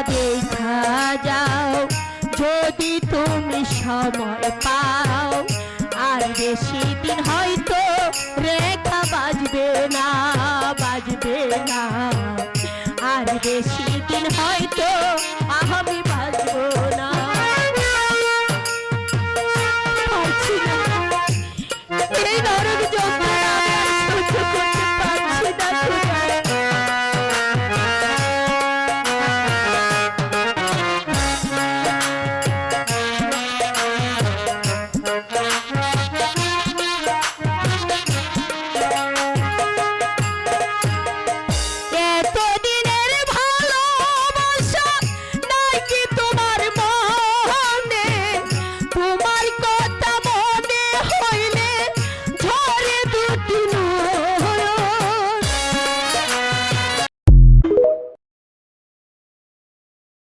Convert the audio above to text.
দেখা যাও যদি তুমি সময় পাও, আর বেশি দিন হয়তো রেখা বাজবে না, বাজবে না, আর বেশি দিন হয়তো আহমেদ